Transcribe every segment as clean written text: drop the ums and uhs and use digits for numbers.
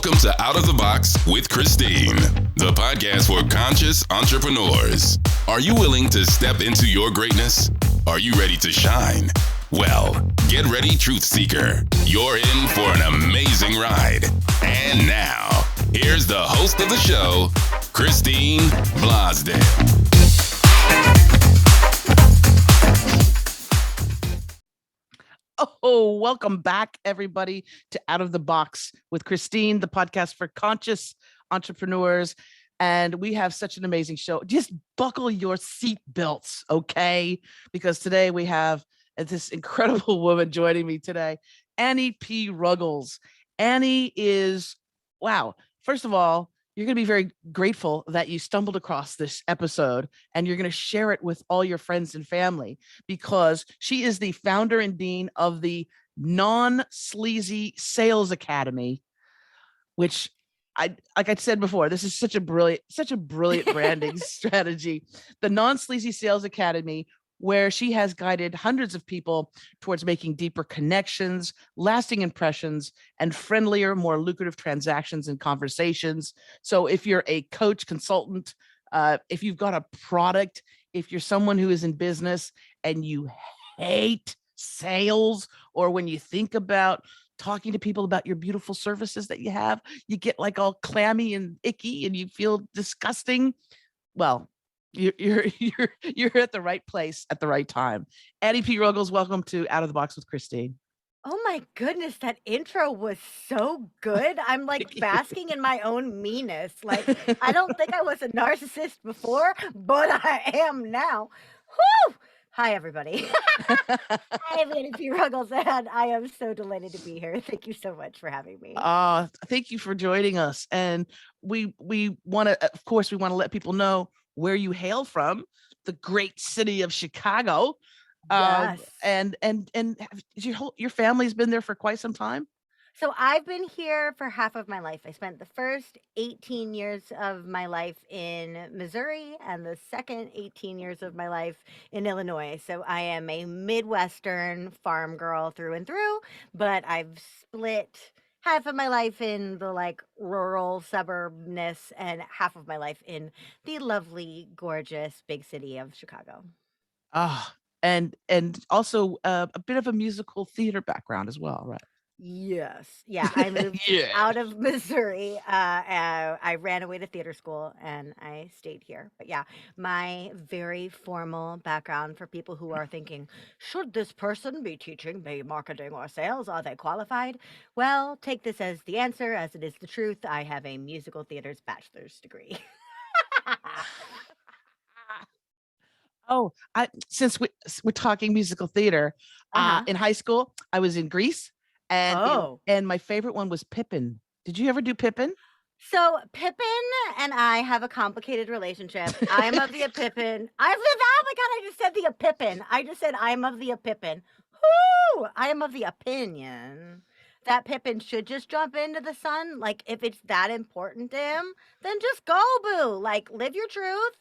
Welcome to Out of the Box with Christine, the podcast for conscious entrepreneurs. Are you willing to step into your greatness? Are you ready to shine? Well, get ready, Truth Seeker. You're in for an amazing ride. And now, here's the host of the show, Christine Blosden. Oh, welcome back, everybody, to Out of the Box with Christine, the podcast for conscious entrepreneurs. And we have such an amazing show. Just buckle your seat belts, okay? Because today we have this incredible woman joining me today, Annie P. Ruggles. Annie is, wow, first of all, you're going to be very grateful that you stumbled across this episode and you're going to share it with all your friends and family because she is the founder and dean of the Non-Sleazy Sales Academy, which like I said before, this is such a brilliant branding strategy. The Non-Sleazy Sales Academy, where she has guided hundreds of people towards making deeper connections, lasting impressions, and friendlier, more lucrative transactions and conversations. So if you're a coach, consultant, if you've got a product, if you're someone who is in business and you hate sales, or when you think about talking to people about your beautiful services that you have, you get like all clammy and icky and you feel disgusting. Well, you're at the right place at the right time. Annie P. Ruggles, welcome to Out of the Box with Christine. Oh my goodness, that intro was so good. I'm like basking in my own meanness. Like, I don't think I was a narcissist before, but I am now. Whew! Hi, everybody. I'm Annie P. Ruggles, and I am so delighted to be here. Thank you so much for having me. Thank you for joining us. And we want to, of course, we want to let people know where you hail from, the great city of Chicago. Yes. And your family's been there for quite some time? So I've been here for half of my life. I spent the first 18 years of my life in Missouri and the second 18 years of my life in Illinois. So I am a Midwestern farm girl through and through, but I've split half of my life in the like rural suburbness and half of my life in the lovely, gorgeous big city of Chicago. And also a bit of a musical theater background as well, right? Yes. Yeah, I moved out of Missouri. I ran away to theater school and I stayed here. But yeah, my very formal background for people who are thinking, should this person be teaching me marketing or sales? Are they qualified? Well, take this as the answer, as it is the truth. I have a musical theater's bachelor's degree. Oh, since we're talking musical theater, in high school, I was in Grease. And my favorite one was Pippin. Did you ever do Pippin? So Pippin and I have a complicated relationship. I'm of the Pippin. Oh my God, I just said the Pippin. I just said I'm of the Pippin. Whoo! I am of the opinion that Pippin should just jump into the sun. Like, if it's that important to him, then just go, boo. Like, live your truth.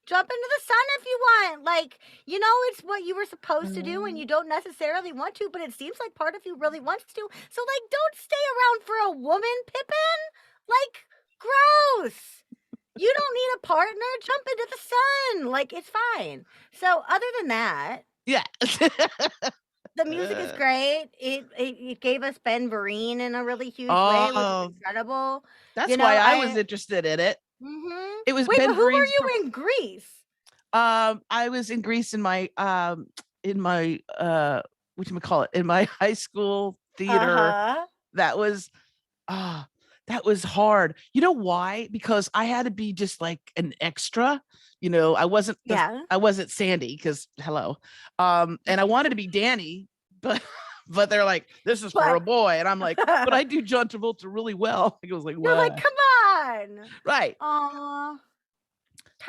Jump into the sun if you want. Like, you know, it's what you were supposed to do and you don't necessarily want to, but it seems like part of you really wants to. So, like, don't stay around for a woman, Pippin. Like, gross. You don't need a partner. Jump into the sun. Like, it's fine. So, other than that, yeah. The music is great. It gave us Ben Vereen in a really huge way, which is incredible. That's why I was interested in it. Mm-hmm. It was Wait, Ben but who Vereen's were you in Greece? I was in Greece in my whatchamacallit, in my high school theater. That was hard. You know why? Because I had to be just like an extra. You know, I wasn't Sandy because hello. And I wanted to be Danny, but they're like, this is for a boy. And I'm like, but I do John Travolta really well. I was like, you're like, come on. Right. Aww.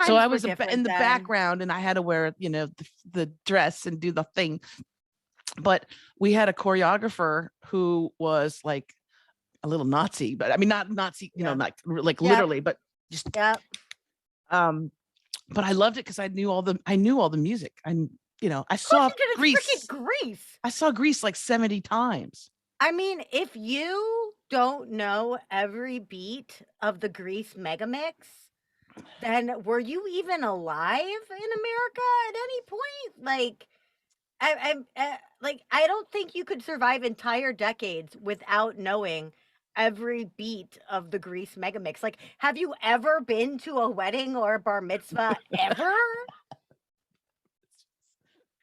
So I was in the background and I had to wear, you know, the dress and do the thing. But we had a choreographer who was like a little Nazi, but I mean, not Nazi, you know, not like literally, but just, but I loved it because I knew all the music. I saw Grease. Grease. I saw Grease like 70 times. I mean, if you don't know every beat of the Grease Megamix, then were you even alive in America at any point? Like, I don't think you could survive entire decades without knowing every beat of the Grease Megamix. Like, have you ever been to a wedding or a bar mitzvah ever?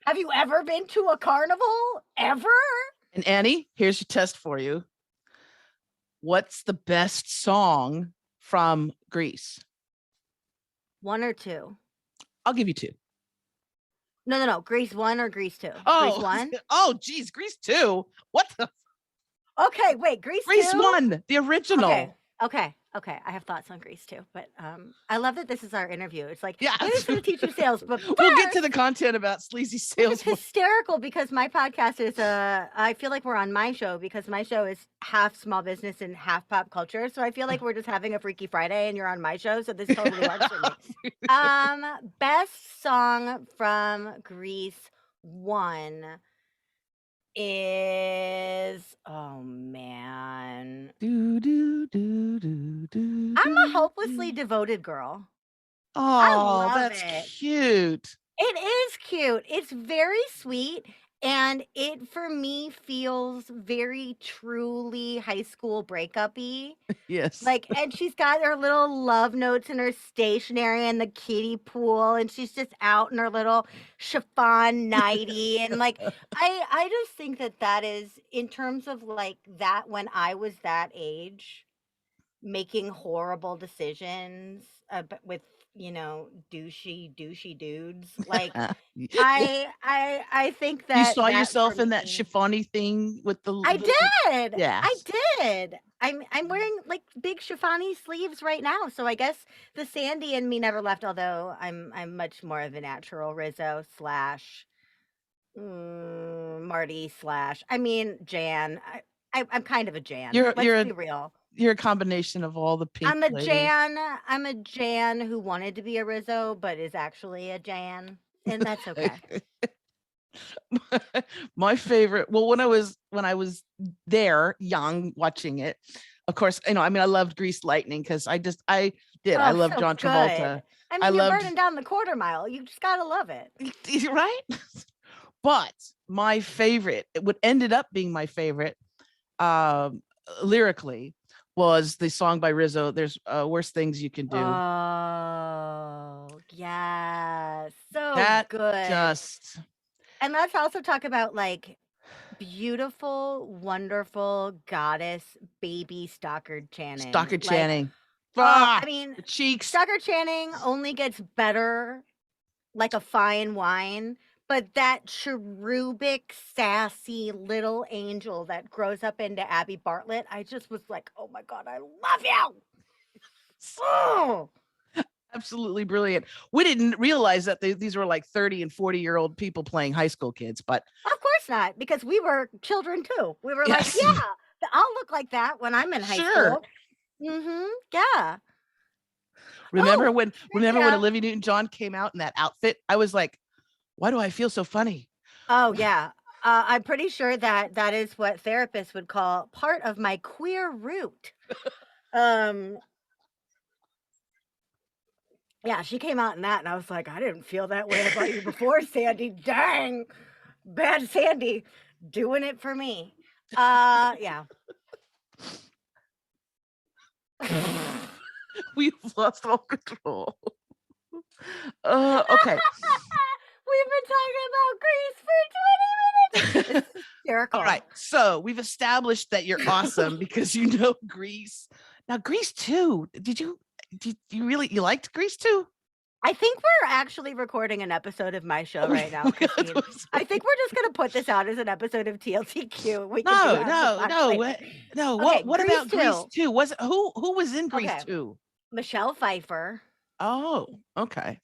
Have you ever been to a carnival ever? And Annie, here's your test for you. What's the best song from Grease? One or two? I'll give you two. No. Grease 1 or Grease 2? Oh, Grease 1? Oh, geez, Grease 2. What the? Okay, wait, Grease 2? Grease 1, the original. Okay. I have thoughts on Grease too, but I love that this is our interview. It's like, Yeah. I'm just going to teach you sales, but we'll get to the content about sleazy sales. It's hysterical because my podcast is I feel like we're on my show because my show is half small business and half pop culture. So I feel like we're just having a Freaky Friday and you're on my show. So this totally works for me. Best song from Grease 1 is, oh man, I'm a hopelessly devoted girl. Oh, that's cute. It is cute. It's very sweet. And it, for me, feels very truly high school breakup-y. Yes. Like, and she's got her little love notes in her stationery in the kiddie pool, and she's just out in her little chiffon nightie. And like, I just think that is, in terms of like that, when I was that age, making horrible decisions with douchey dudes, like I think that you saw that yourself for in that me, chiffony thing with the I did. Yeah, I did. I'm wearing like big chiffony sleeves right now, so I guess the Sandy in me never left. Although I'm much more of a natural Rizzo slash Marty slash. I mean Jan. I'm kind of a Jan. Let's be real. You're a combination of all the pink. I'm a Jan. I'm a Jan who wanted to be a Rizzo, but is actually a Jan, and that's okay. My favorite. Well, when I was there, young, watching it, of course, I loved Grease Lightning because I love so John Travolta. I mean, you're burning down the quarter mile. You just gotta love it, right? But my favorite, what ended up being my favorite, lyrically, was the song by Rizzo. There's Worst Things You Can Do. Oh, yes, so that good. And let's also talk about like beautiful, wonderful goddess baby Stockard Channing. Stockard Channing. I mean, the cheeks. Stockard Channing only gets better like a fine wine, but that cherubic, sassy little angel that grows up into Abby Bartlett, I just was like, oh my God, I love you. Oh. Absolutely brilliant. We didn't realize that these were like 30 and 40-year-old people playing high school kids, but of course not, because we were children too. We were like, yeah, I'll look like that when I'm in high school. Yeah. Remember when Olivia Newton-John came out in that outfit? I was like, why do I feel so funny? Oh yeah. I'm pretty sure that is what therapists would call part of my queer root. Yeah, she came out in that, and I was like, I didn't feel that way about you before, Sandy. Dang, bad Sandy, doing it for me. Yeah. We've lost all control. Okay. We've been talking about Grease for 20 minutes. It's hysterical. All right, so we've established that you're awesome because you know Grease. Now, Grease 2, did you liked Grease 2? I think we're actually recording an episode of my show right now, Christine. I think we're just going to put this out as an episode of TLTQ. No. Okay, what about Grease 2? Was it, who was in Grease 2? Michelle Pfeiffer. Oh, okay.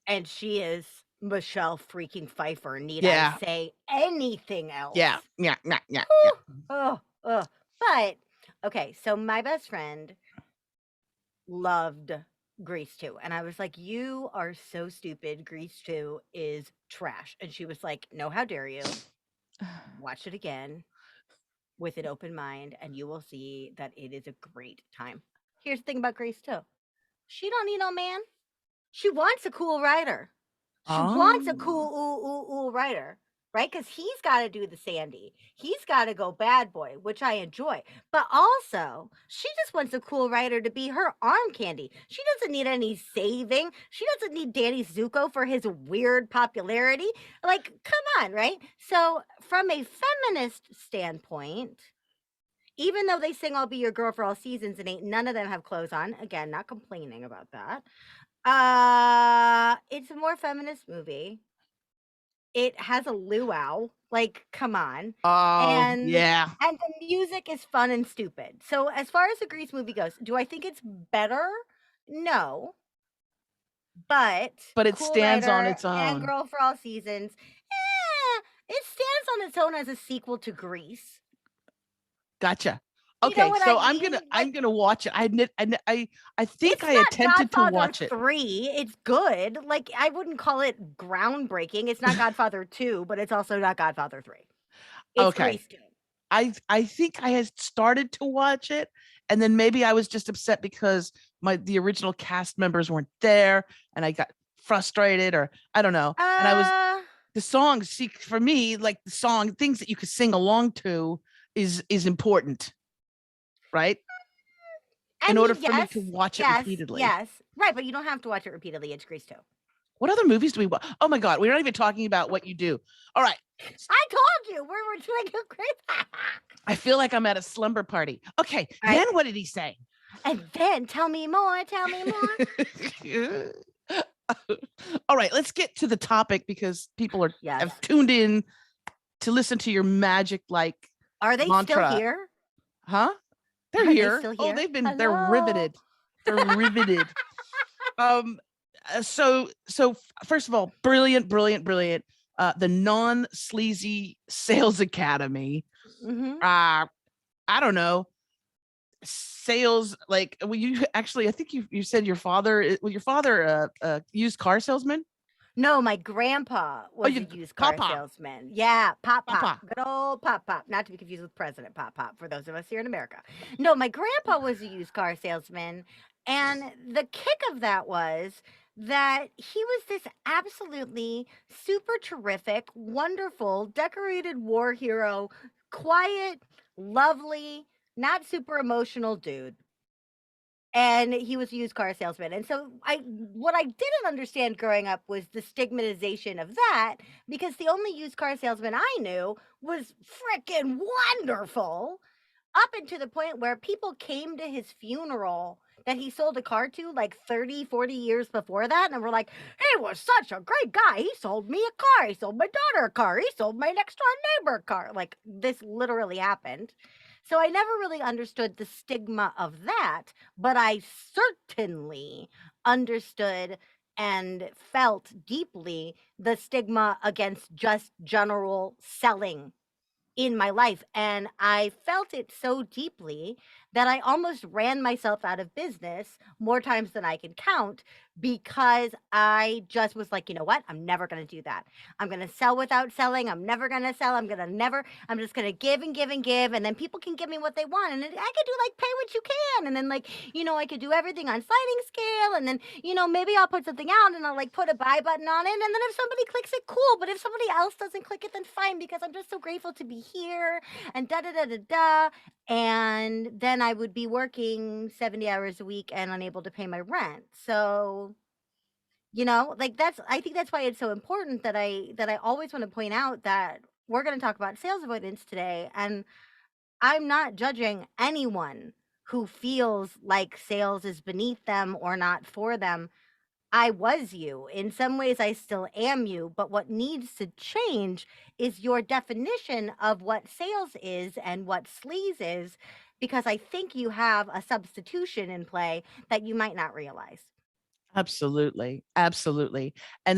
And she is Michelle freaking Pfeiffer. Need I say anything else? Yeah. But okay, so my best friend loved Grease 2, and I was like, you are so stupid. Grease 2 is trash. And she was like, no, how dare you? Watch it again. with an open mind, and you will see that it is a great time. Here's the thing about Grace too. She don't need no man. She wants a cool writer. She wants a cool writer, right? Because he's got to do the Sandy. He's got to go bad boy, which I enjoy. But also, she just wants a cool writer to be her arm candy. She doesn't need any saving. She doesn't need Danny Zuko for his weird popularity. Like, come on, right? So, from a feminist standpoint, even though they sing "I'll Be Your Girl" for all seasons and ain't none of them have clothes on, again, not complaining about that. It's a more feminist movie. It has a luau. Like, come on. Oh, yeah. And the music is fun and stupid. So as far as the Grease movie goes, do I think it's better? No. But it stands on its and own. Girl for All Seasons, it stands on its own as a sequel to Grease. Gotcha. You know Okay, what so I I'm mean? gonna watch it. I think It's I not attempted to Godfather watch it. 3. It's good. Like, I wouldn't call it groundbreaking. It's not Godfather 2, but it's also not Godfather 3. It's Okay. Grease 2. I think I had started to watch it, and then maybe I was just upset because the original cast members weren't there, and I got frustrated, or I don't know. And I was the songs. See, for me, like the song, things that you could sing along to is important, right? In order for me to watch it repeatedly. Yes, right, but you don't have to watch it repeatedly. It's Grease 2. What other movies do we watch? Oh my God, we're not even talking about what you do. All right. I told you we're doing a great. I feel like I'm at a slumber party. Okay, right. Then what did he say? And then tell me more. Tell me more. All right, let's get to the topic because people have tuned in to listen to your magic like Are they mantra. Still here? Huh? They're here. Oh, they've been. Hello? They're riveted. They're riveted. So first of all, brilliant. The non-sleazy sales academy. Mm-hmm. I don't know. Sales, like, well, you actually, I think you said your father used car salesman. No, my grandpa was a used car salesman. Yeah, Pop. Good old Pop. Not to be confused with President Pop, for those of us here in America. No, my grandpa was a used car salesman. And the kick of that was that he was this absolutely super terrific, wonderful, decorated war hero, quiet, lovely, not super emotional dude. And he was a used car salesman. And so what I didn't understand growing up was the stigmatization of that, because the only used car salesman I knew was freaking wonderful, up until the point where people came to his funeral that he sold a car to like 30, 40 years before that. And we're like, he was such a great guy. He sold me a car. He sold my daughter a car. He sold my next door neighbor a car. Like, this literally happened. So I never really understood the stigma of that, but I certainly understood and felt deeply the stigma against just general selling in my life. And I felt it so deeply that I almost ran myself out of business more times than I can count, because I just was like, you know what? I'm never going to do that. I'm going to sell without selling. I'm never going to sell. I'm just going to give and give and give. And then people can give me what they want. And I could do like pay what you can. And then like, I could do everything on sliding scale. And then, maybe I'll put something out and I'll like put a buy button on it. And then if somebody clicks it, cool. But if somebody else doesn't click it, then fine, because I'm just so grateful to be here and da. And then I would be working 70 hours a week and unable to pay my rent. So, like I think that's why it's so important that I always want to point out that we're going to talk about sales avoidance today. And I'm not judging anyone who feels like sales is beneath them or not for them. I was you. In some ways, I still am you. But what needs to change is your definition of what sales is and what sleaze is, because I think you have a substitution in play that you might not realize. Absolutely. And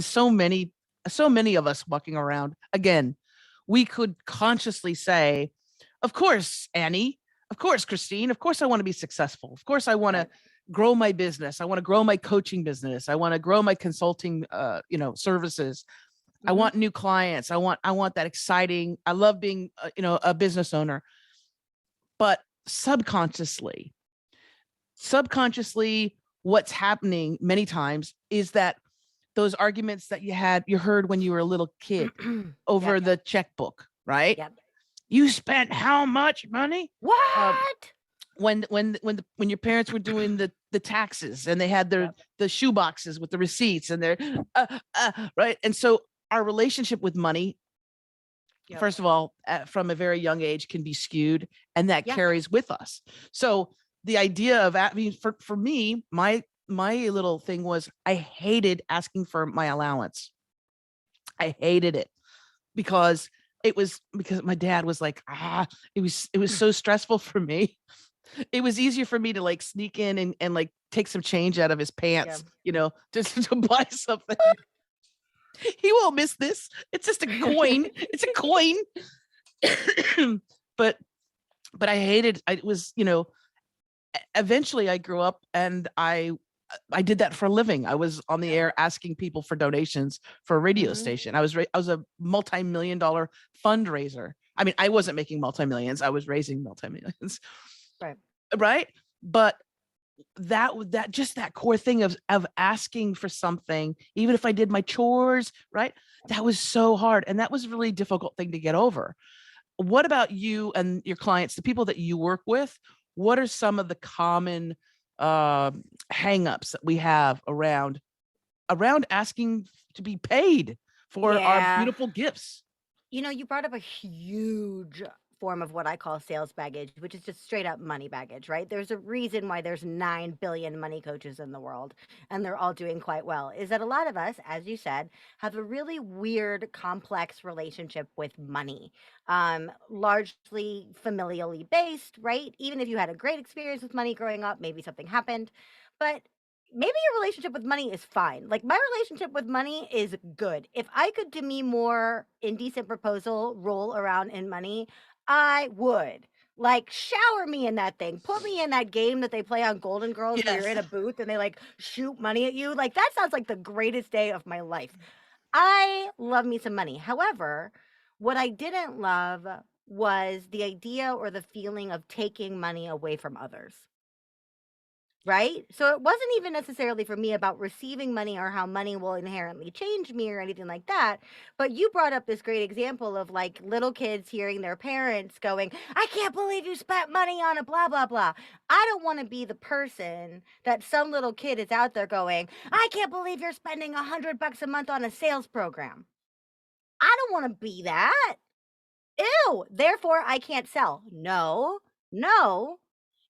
so many of us walking around, again, we could consciously say, of course, Annie, of course, Christine, of course, I want to be successful. Of course, I want to grow my business. I want to grow my coaching business. I want to grow my consulting, services. Mm-hmm. I want new clients. I want that exciting. I love being, a business owner. but subconsciously, what's happening many times is that those arguments that you heard when you were a little kid over Yep. the checkbook, right? Yep. You spent how much money? What? When your parents were doing the taxes and they had their Yep. the shoe boxes with the receipts and their right. And so our relationship with money, Yep. first of all, from a very young age, can be skewed, and that Yeah. carries with us. So the idea of, I mean, for me, my little thing was I hated asking for my allowance. I hated it because because my dad was like, it was so stressful for me. It was easier for me to like sneak in and like take some change out of his pants, just to buy something. He won't miss this. It's just a coin. It's a coin. but I hated, I was, eventually I grew up and I did that for a living. I was on the air asking people for donations for a radio station. I was a multi-million-dollar fundraiser. I mean, I wasn't making multi-millions. I was raising multi-millions. Right. Right. But that just that core thing of asking for something, even if I did my chores, right? That was so hard. And that was a really difficult thing to get over. What about you and your clients, the people that you work with? What are some of the common hangups that we have around asking to be paid for our Yeah. beautiful gifts? You brought up a huge form of what I call sales baggage, which is just straight up money baggage, right? There's a reason why there's 9 billion money coaches in the world, and they're all doing quite well. Is that a lot of us, as you said, have a really weird, complex relationship with money, largely familially based, right? Even if you had a great experience with money growing up, maybe something happened, but maybe your relationship with money is fine. Like my relationship with money is good. If I could do me more indecent proposal roll around in money, I would. Like shower me in that thing. Put me in that game that they play on Golden Girls where you're in a Yes. booth and they like shoot money at you. Like that sounds like the greatest day of my life. I love me some money. However, what I didn't love was the idea or the feeling of taking money away from others. Right? So it wasn't even necessarily for me about receiving money or how money will inherently change me or anything like that. But you brought up this great example of like little kids hearing their parents going, I can't believe you spent money on a blah, blah, blah. I don't want to be the person that some little kid is out there going, I can't believe you're spending $100 a month on a sales program. I don't want to be that. Ew. Therefore, I can't sell. No, no,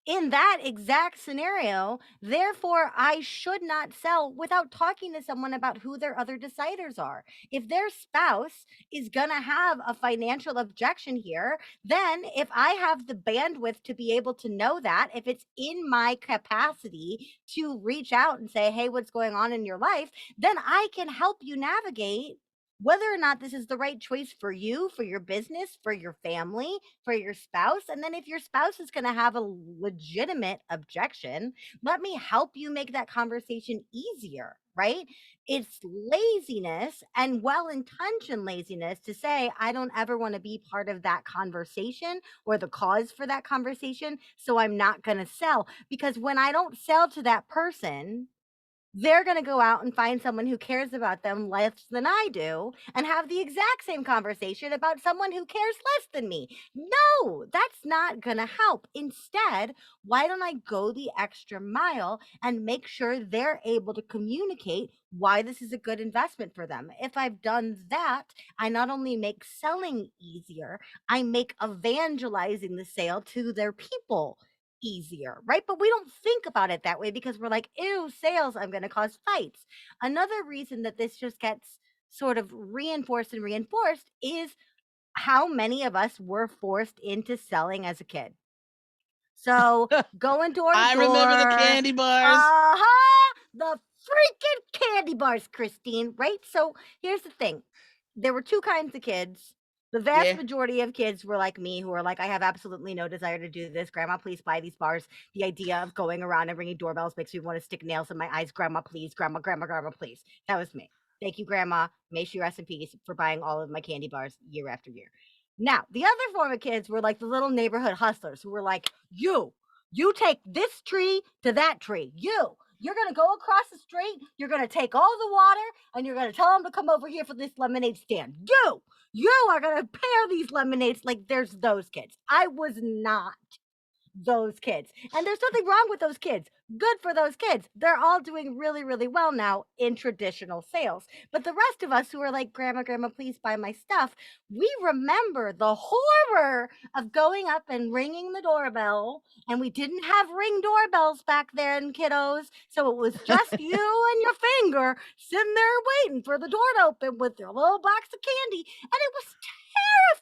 in that exact scenario, therefore, I should not sell without talking to someone about who their other deciders are. If their spouse is going to have a financial objection here, then if I have the bandwidth to be able to know that, if it's in my capacity to reach out and say, hey, what's going on in your life, then I can help you navigate whether or not this is the right choice for you, for your business, for your family, for your spouse. And then if your spouse is going to have a legitimate objection, let me help you make that conversation easier, right? It's laziness and well intentioned laziness to say, I don't ever want to be part of that conversation or the cause for that conversation. So I'm not going to sell. Because when I don't sell to that person, they're going to go out and find someone who cares about them less than I do and have the exact same conversation about someone who cares less than me. No, that's not going to help. Instead, why don't I go the extra mile and make sure they're able to communicate why this is a good investment for them? If I've done that, I not only make selling easier, I make evangelizing the sale to their people easier, right? But we don't think about it that way because we're like, ew, sales, I'm going to cause fights. Another reason that this just gets sort of reinforced and reinforced is how many of us were forced into selling as a kid. So going door to I door. remember the candy bars. The freaking candy bars, Christine, right? So here's the thing. There were two kinds of kids. The vast Yeah. majority of kids were like me, who are like, I have absolutely no desire to do this. Grandma, please buy these bars. The idea of going around and ringing doorbells makes me want to stick nails in my eyes. Grandma, please. Grandma, grandma, grandma, please. That was me. Thank you, Grandma. May she rest in peace for buying all of my candy bars year after year. Now, the other form of kids were like the little neighborhood hustlers who were like, you take this tree to that tree. You're going to go across the street. You're going to take all the water and you're going to tell them to come over here for this lemonade stand. You are going to pair these lemonades. Like there's those kids. I was not those kids. And there's nothing wrong with those kids. Good for those kids. They're all doing really, really well now in traditional sales. But the rest of us who are like, grandma, please buy my stuff, we remember the horror of going up and ringing the doorbell. And we didn't have ring doorbells back then, kiddos. So it was just you and your finger sitting there waiting for the door to open with your little box of candy. And it was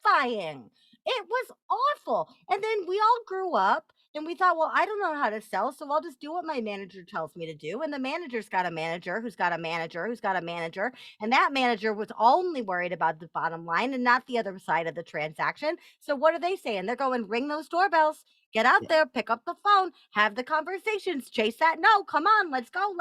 terrifying. It was awful. And then we all grew up and we thought, well, I don't know how to sell, so I'll just do what my manager tells me to do. And the manager's got a manager who's got a manager who's got a manager. And that manager was only worried about the bottom line and not the other side of the transaction. So what are they saying? They're going, ring those doorbells. Get out there, pick up the phone, have the conversations, chase that no, come on, let's go.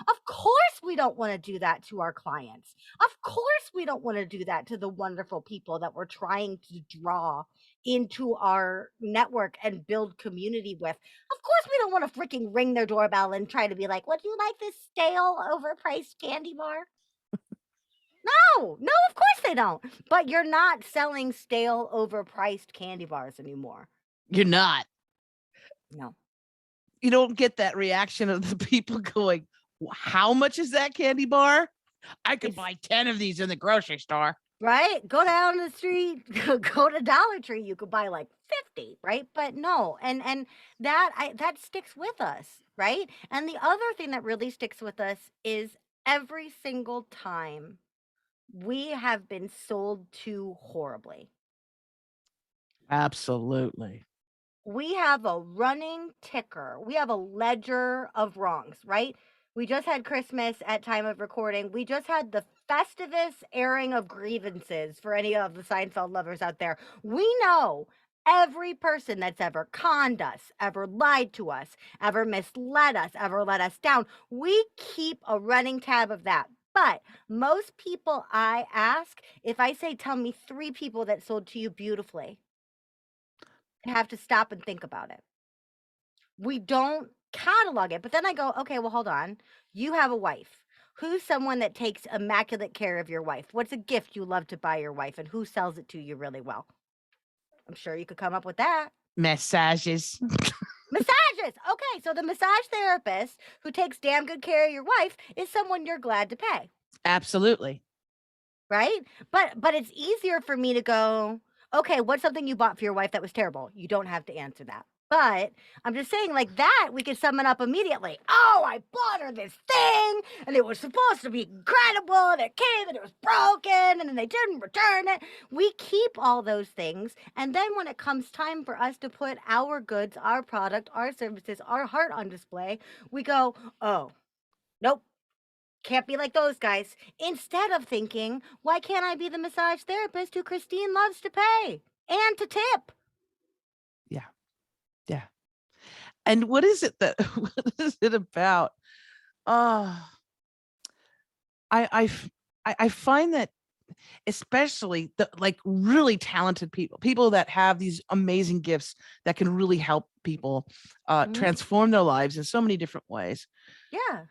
Of course we don't want to do that to our clients. Of course we don't want to do that to the wonderful people that we're trying to draw into our network and build community with. Of course we don't want to freaking ring their doorbell and try to be like, would you like this stale, overpriced candy bar? No, of course they don't. But you're not selling stale, overpriced candy bars anymore. You're not. No. You don't get that reaction of the people going, how much is that candy bar? I could buy 10 of these in the grocery store. Right? Go down the street, go to Dollar Tree, you could buy like 50, right? But no, and that sticks with us, right? And the other thing that really sticks with us is every single time we have been sold to horribly. Absolutely. We have a running ticker. We have a ledger of wrongs, right? We just had Christmas at time of recording. We just had the Festivus airing of grievances for any of the Seinfeld lovers out there. We know every person that's ever conned us, ever lied to us, ever misled us, ever let us down. We keep a running tab of that. But most people I ask, if I say, tell me 3 people that sold to you beautifully, I have to stop and think about it. We don't catalog it. But then I go, okay, well, hold on. You have a wife. Who's someone that takes immaculate care of your wife? What's a gift you love to buy your wife, and who sells it to you really well? I'm sure you could come up with that. Massages. Massages. Okay, so the massage therapist who takes damn good care of your wife is someone you're glad to pay. Absolutely. Right? But it's easier for me to go, okay, what's something you bought for your wife that was terrible? You don't have to answer that. But I'm just saying, like that, we can sum it up immediately. Oh, I bought her this thing, and it was supposed to be incredible, and it came, and it was broken, and then they didn't return it. We keep all those things, and then when it comes time for us to put our goods, our product, our services, our heart on display, we go, oh, nope. Can't be like those guys. Instead of thinking, why can't I be the massage therapist who Christine loves to pay and to tip? Yeah. And what is it about? I find that especially the like really talented people that have these amazing gifts that can really help people transform their lives in so many different ways. Yeah.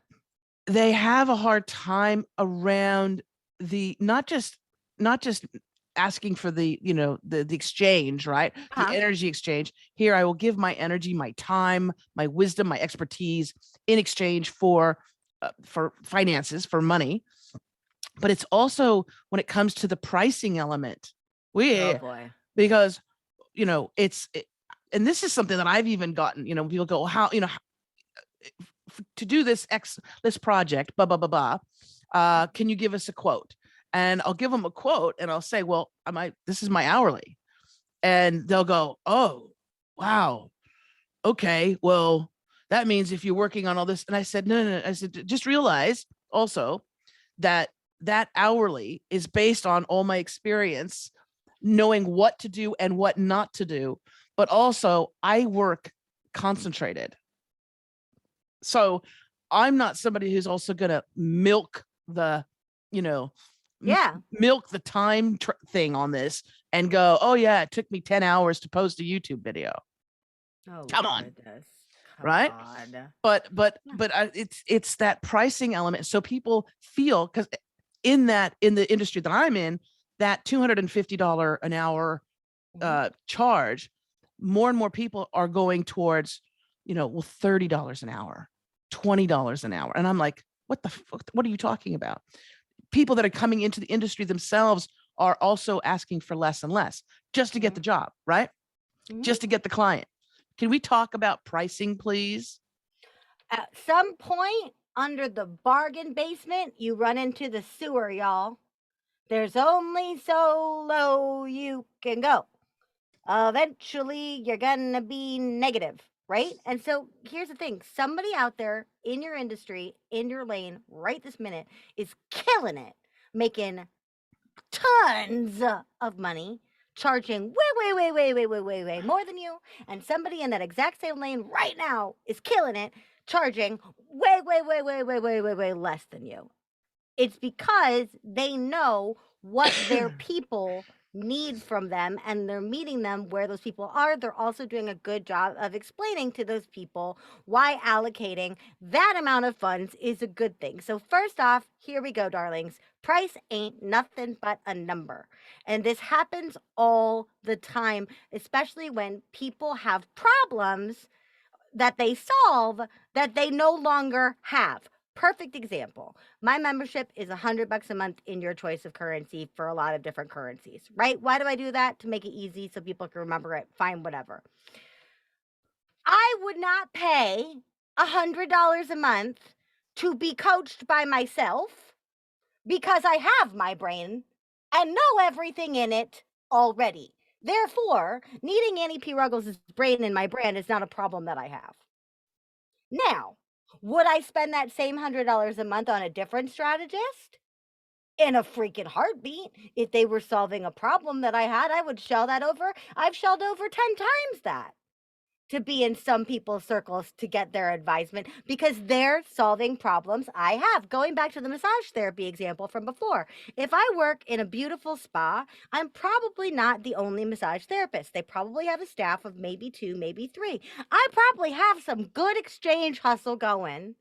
They have a hard time around the not just asking for the the exchange, right? The energy exchange. Here I will give my energy, my time, my wisdom, my expertise in exchange for finances, for money. But it's also when it comes to the pricing element. Oh boy. Because and this is something that I've even gotten, people go, how to do this project, blah blah blah blah, can you give us a quote? And I'll give them a quote and I'll say, well, this is my hourly. And they'll go, oh, wow. Okay, well, that means if you're working on all this. And I said, no. I said, just realize also that hourly is based on all my experience, knowing what to do and what not to do. But also I work concentrated. So I'm not somebody who's also going to milk the, milk the time thing on this and go, oh yeah, it took me 10 hours to post a YouTube video. Oh, Come on. goodness. Come Right? on. But Yeah. it's that pricing element. So people feel, because in the industry that I'm in, that $250 an hour charge, more and more people are going towards, well, $30 an hour, $20 an hour. And I'm like, what the fuck? What are you talking about? People that are coming into the industry themselves are also asking for less and less just to get the job, right? Just to get the client. Can we talk about pricing, please? At some point under the bargain basement, you run into the sewer, y'all. There's only so low you can go. Eventually, you're gonna be negative, right? And so here's the thing, somebody out there in your industry, in your lane, right this minute, is killing it, making tons of money, charging way more than you. And somebody in that exact same lane right now is killing it, charging way less than you. It's because they know what their people need from them, and they're meeting them where those people are. They're also doing a good job of explaining to those people why allocating that amount of funds is a good thing. So first off, here we go, darlings. Price ain't nothing but a number. And this happens all the time, especially when people have problems that they solve that they no longer have. Perfect example. My membership is $100 a month in your choice of currency for a lot of different currencies, right? Why do I do that? To make it easy so people can remember it. Fine, whatever. I would not pay $100 a month to be coached by myself because I have my brain and know everything in it already. Therefore, needing Annie P. Ruggles' brain in my brand is not a problem that I have. Now, would I spend that same $100 a month on a different strategist? In a freaking heartbeat. If they were solving a problem that I had, I would shell that over. I've shelled over 10 times that to be in some people's circles to get their advisement because they're solving problems I have. Going back to the massage therapy example from before, if I work in a beautiful spa, I'm probably not the only massage therapist. They probably have a staff of maybe 2, maybe 3. I probably have some good exchange hustle going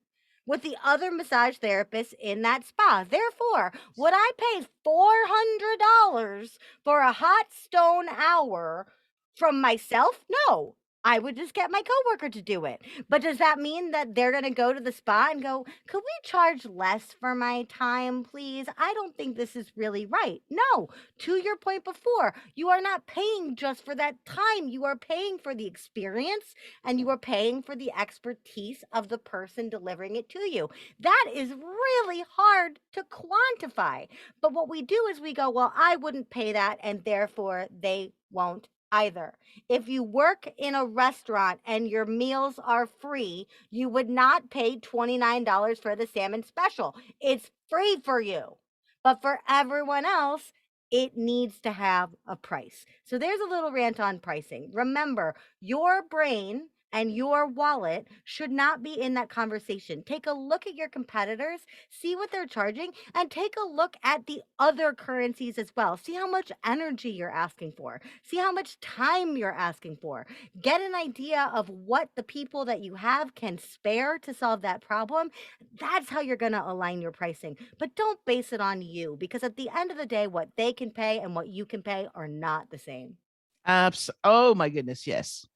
with the other massage therapists in that spa. Therefore, would I pay $400 for a hot stone hour from myself? No. I would just get my coworker to do it. But does that mean that they're going to go to the spa and go, could we charge less for my time, please? I don't think this is really right. No, to your point before, you are not paying just for that time. You are paying for the experience and you are paying for the expertise of the person delivering it to you. That is really hard to quantify. But what we do is we go, well, I wouldn't pay that, and therefore they won't either. If you work in a restaurant and your meals are free, you would not pay $29 for the salmon special. It's free for you. But for everyone else, it needs to have a price. So there's a little rant on pricing. Remember, your brain and your wallet should not be in that conversation. Take a look at your competitors, see what they're charging, and take a look at the other currencies as well. See how much energy you're asking for. See how much time you're asking for. Get an idea of what the people that you have can spare to solve that problem. That's how you're going to align your pricing. But don't base it on you, because at the end of the day, what they can pay and what you can pay are not the same. Oh my goodness, yes.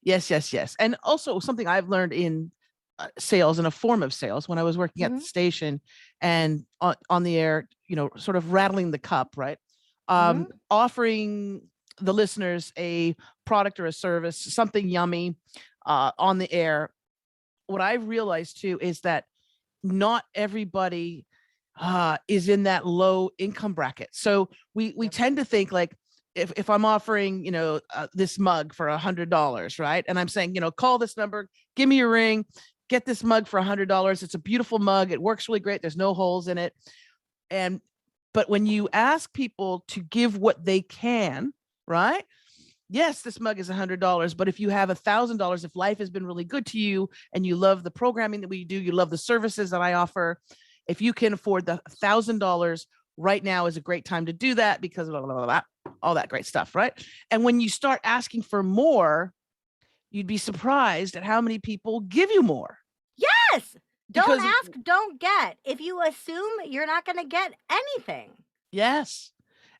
Yes. And also something I've learned in sales, in a form of sales, when I was working at the station and on the air, sort of rattling the cup, right? Offering the listeners a product or a service, something yummy on the air. What I realized too is that not everybody is in that low income bracket. So we tend to think like, if I'm offering, this mug for $100, right? And I'm saying, call this number, give me your ring, get this mug for $100. It's a beautiful mug. It works really great. There's no holes in it. But when you ask people to give what they can, right? Yes, this mug is $100, but if you have $1,000, if life has been really good to you and you love the programming that we do, you love the services that I offer, if you can afford the $1,000 right now is a great time to do that because blah, blah, blah, blah, all that great stuff, right? And when you start asking for more, you'd be surprised at how many people give you more. Yes. Don't Because ask, don't get. If you assume, you're not going to get anything. yes.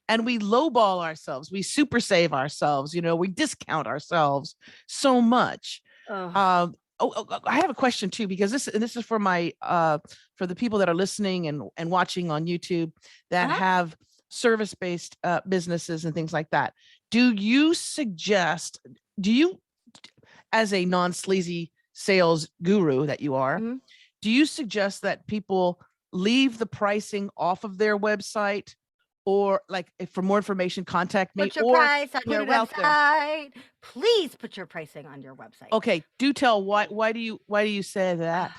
And we lowball ourselves. We super save ourselves. We discount ourselves so much. Ugh. I have a question too, because this is for for the people that are listening and watching on YouTube that have service-based businesses and things like that. Do you, as a non-sleazy sales guru that you are, Mhm. do you suggest that people leave the pricing off of their website, or like if for more information, contact me, Put your or price on put your it out there? website. Please put your pricing on your website. Okay, do tell why do you say that?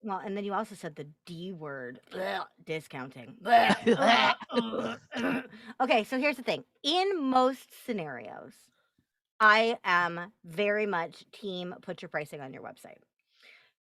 Well, and then you also said the D word, discounting. Okay, so here's the thing. In most scenarios, I am very much team put your pricing on your website.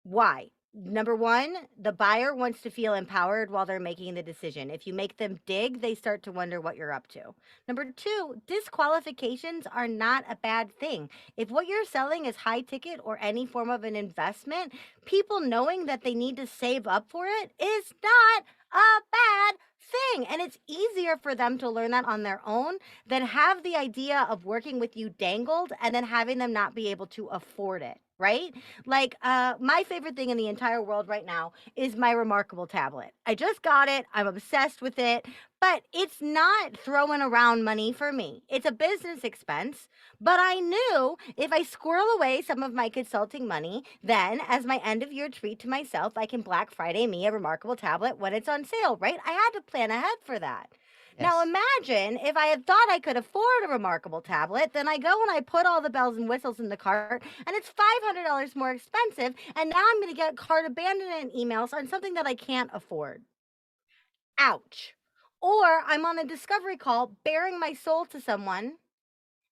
Why? Number one, the buyer wants to feel empowered while they're making the decision. If you make them dig, they start to wonder what you're up to. Number two, disqualifications are not a bad thing. If what you're selling is high ticket or any form of an investment, people knowing that they need to save up for it is not a bad thing. And it's easier for them to learn that on their own than have the idea of working with you dangled and then having them not be able to afford it. Right? Like, my favorite thing in the entire world right now is my Remarkable tablet. I just got it. I'm obsessed with it, but it's not throwing around money for me. It's a business expense, but I knew if I squirrel away some of my consulting money, then as my end of year treat to myself, I can Black Friday me a Remarkable tablet when it's on sale, right? I had to plan ahead for that. Now imagine if I had thought I could afford a Remarkable tablet, then I go and I put all the bells and whistles in the cart, and it's $500 more expensive, and now I'm going to get cart abandonment emails on something that I can't afford. Ouch. Or I'm on a discovery call bearing my soul to someone,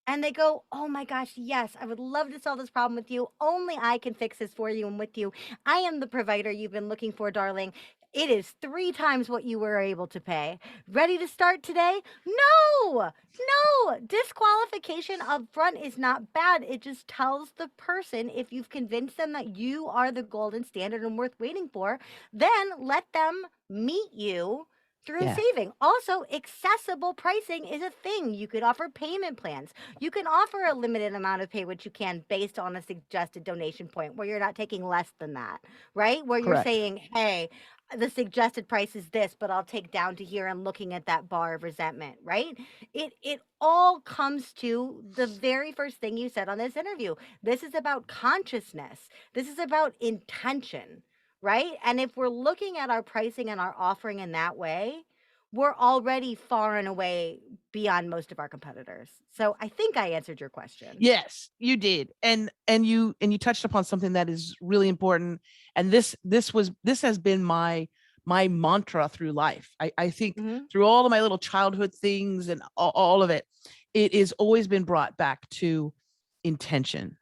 and they go, "Oh my gosh, yes, I would love to solve this problem with you. Only I can fix this for you and with you. I am the provider you've been looking for, darling. It is 3 times what you were able to pay. Ready to start today?" No, no, disqualification up front is not bad. It just tells the person, if you've convinced them that you are the golden standard and worth waiting for, then let them meet you through saving. Also, accessible pricing is a thing. You could offer payment plans. You can offer a limited amount of pay, which you can based on a suggested donation point where you're not taking less than that, right? Where you're saying, hey, the suggested price is this, but I'll take down to here and looking at that bar of resentment, right? It all comes to the very first thing you said on this interview. This is about consciousness. This is about intention, right? And if we're looking at our pricing and our offering in that way, we're already far and away beyond most of our competitors. So I think I answered your question. Yes, you did. And you touched upon something that is really important. And this has been my mantra through life. I think through all of my little childhood things and all of it, it has always been brought back to intention.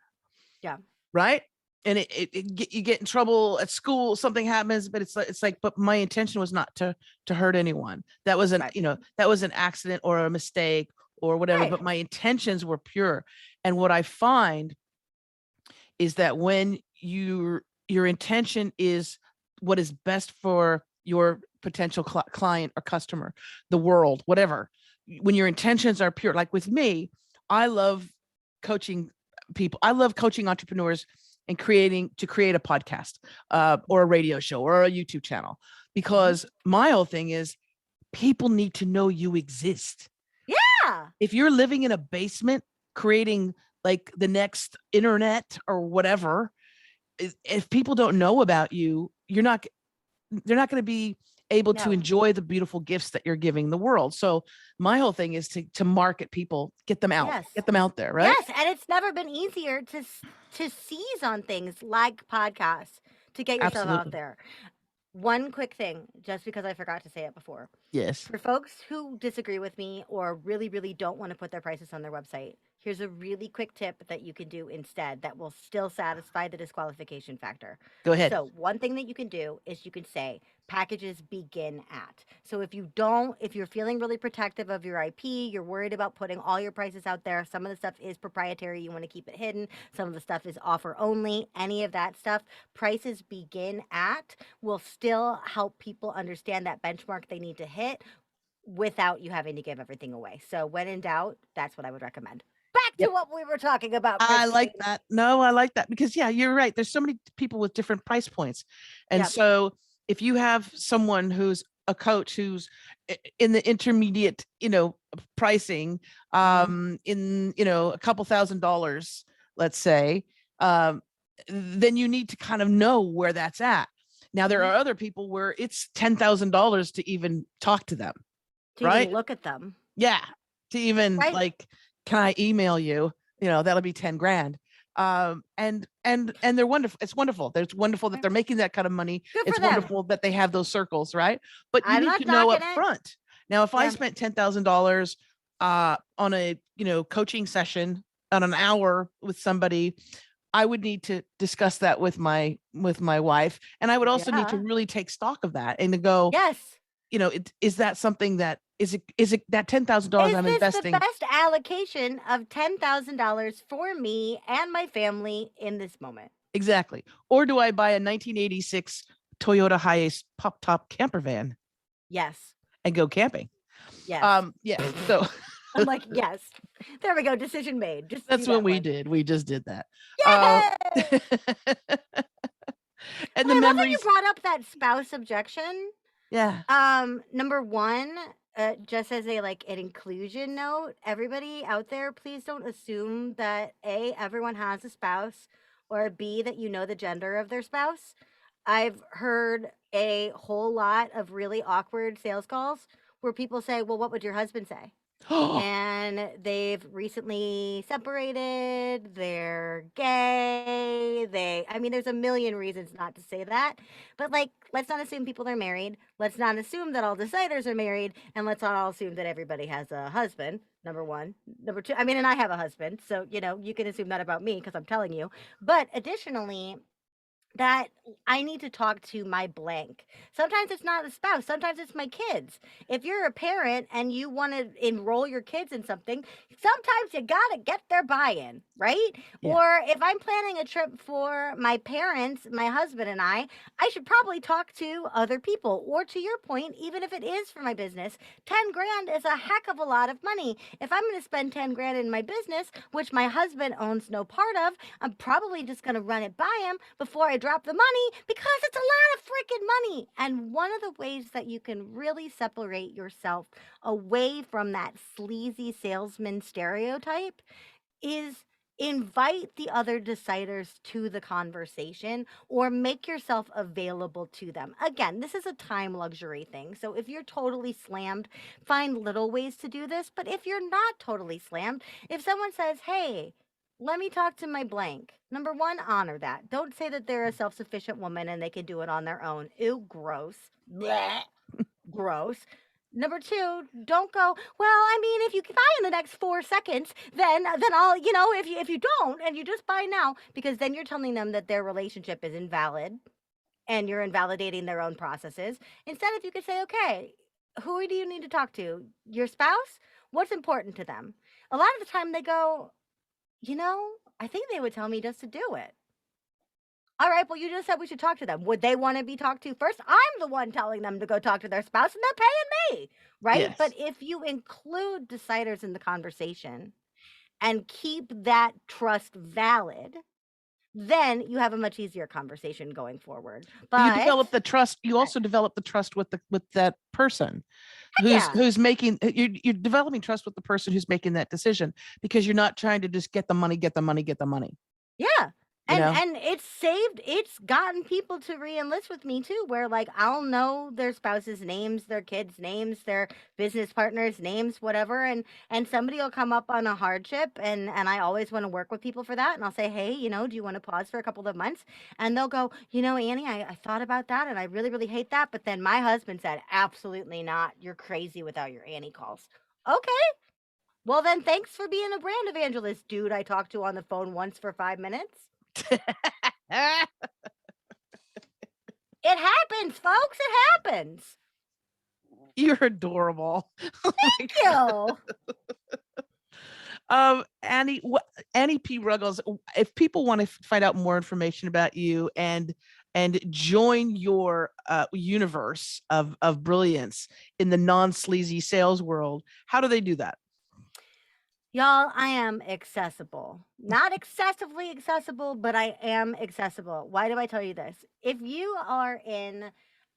Yeah. Right. And you get in trouble at school, something happens, but it's like, but my intention was not to hurt anyone. That was that was an accident or a mistake or whatever, but my intentions were pure. And what I find is that when your intention is what is best for your potential client or customer, the world, whatever, when your intentions are pure, like with me, I love coaching people. I love coaching entrepreneurs and create a podcast or a radio show or a YouTube channel, because my whole thing is people need to know you exist. Yeah. If you're living in a basement creating like the next internet or whatever, if people don't know about you, they're not going to be able to enjoy the beautiful gifts that you're giving the world. So my whole thing is to market people, get them out, get them out there, right? Yes, and it's never been easier to seize on things like podcasts to get yourself out there. One quick thing, just because I forgot to say it before. Yes. For folks who disagree with me or really, really don't want to put their prices on their website, here's a really quick tip that you can do instead that will still satisfy the disqualification factor. Go ahead. So one thing that you can do is you can say, packages begin at. So if you're feeling really protective of your IP, you're worried about putting all your prices out there. Some of the stuff is proprietary, you want to keep it hidden. Some of the stuff is offer only. Any of that stuff, prices begin at will still help people understand that benchmark they need to hit without you having to give everything away. So when in doubt, that's what I would recommend. Back to Yep. what we were talking about, I like Christine. that. No, I like that because yeah, you're right. There's so many people with different price points. And Yep. so if you have someone who's a coach who's in the intermediate, pricing, in, a couple $1,000s, let's say, then you need to kind of know where that's at. Now there are other people where it's $10,000 to even talk to them, To right? even look at them. Yeah. To even Right. like, can I email you? That'll be 10 grand. And they're wonderful. It's wonderful. It's wonderful that they're making that kind of money. Good for It's them. wonderful that they have those circles, right? But you I'm need not to know up knocking it. front. Now, if I Yeah. spent $10,000 on a, coaching session on an hour with somebody, I would need to discuss that with my wife. And I would also need to Yeah. really take stock of that and to go, Yes. is that something that is it that $10,000 Is I'm this investing? the best allocation of $10,000 for me and my family in this moment? Exactly. Or do I buy a 1986 Toyota Hiace pop top camper van Yes. and go camping? Yes. Yeah. So I'm like, yes. There we go. Decision made. Just that's do what that we one. did. We just did that. Yay! And But the I love that you memories. brought up that spouse objection. Yeah. Number one, just as an inclusion note, everybody out there, please don't assume that A, everyone has a spouse, or B, that you know the gender of their spouse. I've heard a whole lot of really awkward sales calls where people say, well, what would your husband say? And they've recently separated, they're gay, there's a million reasons not to say that. But let's not assume people are married. Let's not assume that all deciders are married, and let's not all assume that everybody has a husband. Number one. Number two, and I have a husband, so you can assume that about me because I'm telling you. But additionally, that I need to talk to my blank. Sometimes it's not a spouse, sometimes it's my kids. If you're a parent and you want to enroll your kids in something, sometimes you got to get their buy-in, right? Yeah. Or if I'm planning a trip for my parents, my husband and I should probably talk to other people. Or to your point, even if it is for my business, 10 grand is a heck of a lot of money. If I'm going to spend 10 grand in my business, which my husband owns no part of, I'm probably just going to run it by him before I drop the money because it's a lot of freaking money. And one of the ways that you can really separate yourself away from that sleazy salesman stereotype is invite the other deciders to the conversation or make yourself available to them. Again, this is a time luxury thing. So if you're totally slammed, find little ways to do this. But if you're not totally slammed, if someone says, hey, let me talk to my blank. Number one, honor that. Don't say that they're a self-sufficient woman and they can do it on their own. Ew, gross. Blech. Gross. Number two, don't go, well, if you can buy in the next 4 seconds, then I'll, if you don't and you just buy now, because then you're telling them that their relationship is invalid and you're invalidating their own processes. Instead, if you could say, okay, who do you need to talk to? Your spouse? What's important to them? A lot of the time they go, I think they would tell me just to do it. All right, well, you just said we should talk to them. Would they want to be talked to first? I'm the one telling them to go talk to their spouse, and they're paying me, right? Yes. But if you include deciders in the conversation and keep that trust valid, then you have a much easier conversation going forward. But you develop the trust. You also develop the trust with that person who's making. You're developing trust with the person who's making that decision because you're not trying to just get the money. Yeah. And it's gotten people to re-enlist with me too, where I'll know their spouse's names, their kids' names, their business partners' names, whatever, and somebody will come up on a hardship and I always want to work with people for that. And I'll say, hey, do you want to pause for a couple of months? And they'll go, Annie, I thought about that and I really, really hate that. But then my husband said, absolutely not. You're crazy without your Annie calls. Okay. Well, then thanks for being a brand evangelist, dude I talked to on the phone once for 5 minutes. It happens, folks. It happens. You're adorable. Thank you. Annie, Annie P. Ruggles, if people want to find out more information about you and join your universe of brilliance in the non-sleazy sales world, how do they do that? Y'all, I am accessible. Not excessively accessible, but I am accessible. Why do I tell you this? If you are in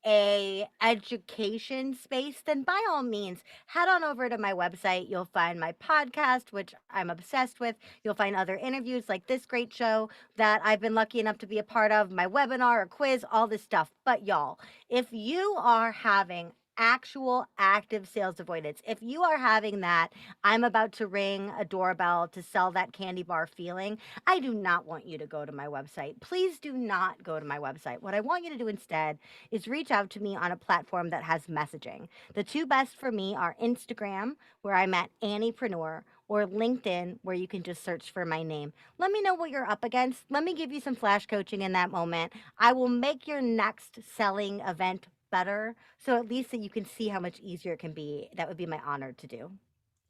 a education space, then by all means, head on over to my website. You'll find my podcast, which I'm obsessed with. You'll find other interviews like this great show that I've been lucky enough to be a part of, my webinar, a quiz, all this stuff. But y'all, if you are having actual active sales avoidance, if you are having that I'm about to ring a doorbell to sell that candy bar feeling, I do not want you to go to my website. Please do not go to my website. What I want you to do instead is reach out to me on a platform that has messaging. The two best for me are Instagram, where I'm at Anniepreneur, or LinkedIn, where you can just search for my name. Let me know what you're up against. Let me give you some flash coaching in that moment. I will make your next selling event better, so at least that you can see how much easier it can be. That would be my honor to do.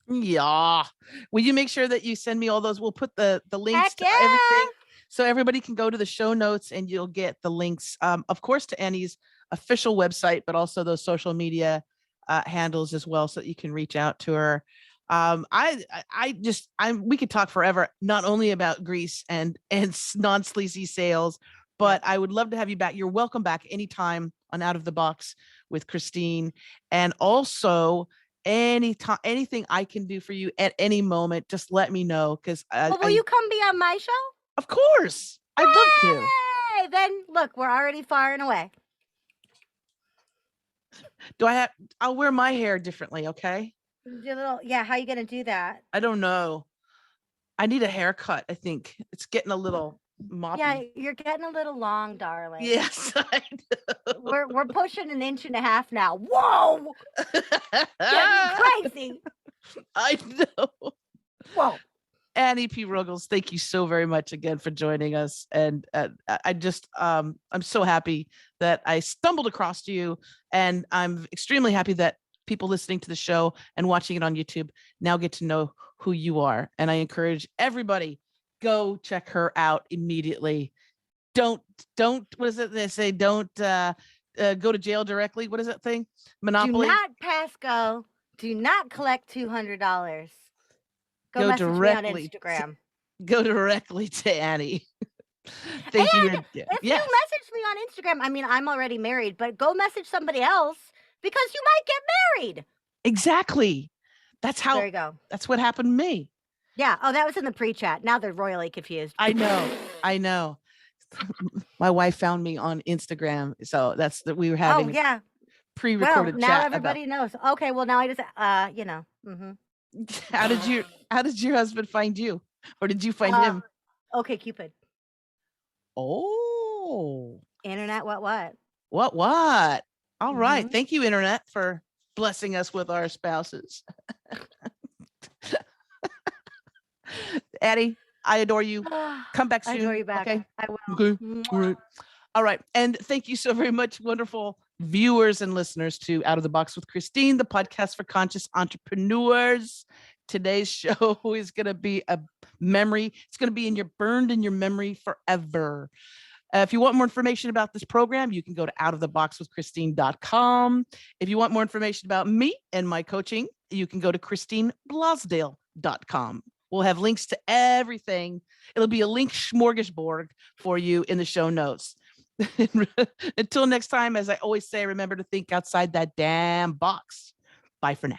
Yeah. Will you make sure that you send me all those? We'll put the links Heck to yeah! everything so everybody can go to the show notes and you'll get the links, of course, to Annie's official website, but also those social media handles as well, so that you can reach out to her. We could talk forever, not only about Greece and non-sleazy sales, but I would love to have you back. You're welcome back anytime on Out of the Box with Christine. And also, anytime, anything I can do for you at any moment, just let me know. Because Well, will you come be on my show? Of course, I'd love to. Hey, then look, we're already far and away. I'll wear my hair differently, okay? How you gonna do that? I don't know. I need a haircut. I think it's getting a little moppy. Yeah, you're getting a little long, darling. Yes, I know. We're pushing 1.5 inches now. Whoa! Getting crazy. I know. Whoa. Annie P. Ruggles, thank you so very much again for joining us. And I'm so happy that I stumbled across you. And I'm extremely happy that people listening to the show and watching it on YouTube now get to know who you are. And I encourage everybody, go check her out immediately. Don't, what is it they say? Don't go to jail directly. What is that thing? Monopoly? Do not pass go. Do not collect $200. Go message directly me on Instagram. Go directly to Annie. Thank you. If you message me on Instagram, I mean, I'm already married, but go message somebody else because you might get married. Exactly. That's how. There you go. That's what happened to me. Yeah. Oh, that was in the pre-chat. Now they're royally confused. I know. My wife found me on Instagram, so that's that we were having. Oh yeah. Pre-recorded now chat. Everybody knows. Okay. Well, now I just How did your husband find you, or did you find him? Okay, Cupid. Oh. Internet. What? All right. Thank you, Internet, for blessing us with our spouses. Addie, I adore you. Come back soon. I adore you back. Okay. I will. Okay. All right. And thank you so very much, wonderful viewers and listeners, to Out of the Box with Christine, the podcast for conscious entrepreneurs. Today's show is going to be a memory. It's going to be burned in your memory forever. If you want more information about this program, you can go to outoftheboxwithchristine.com. If you want more information about me and my coaching, you can go to christineblasdale.com. We'll have links to everything. It'll be a link smorgasbord for you in the show notes. Until next time, as I always say, remember to think outside that damn box. Bye for now.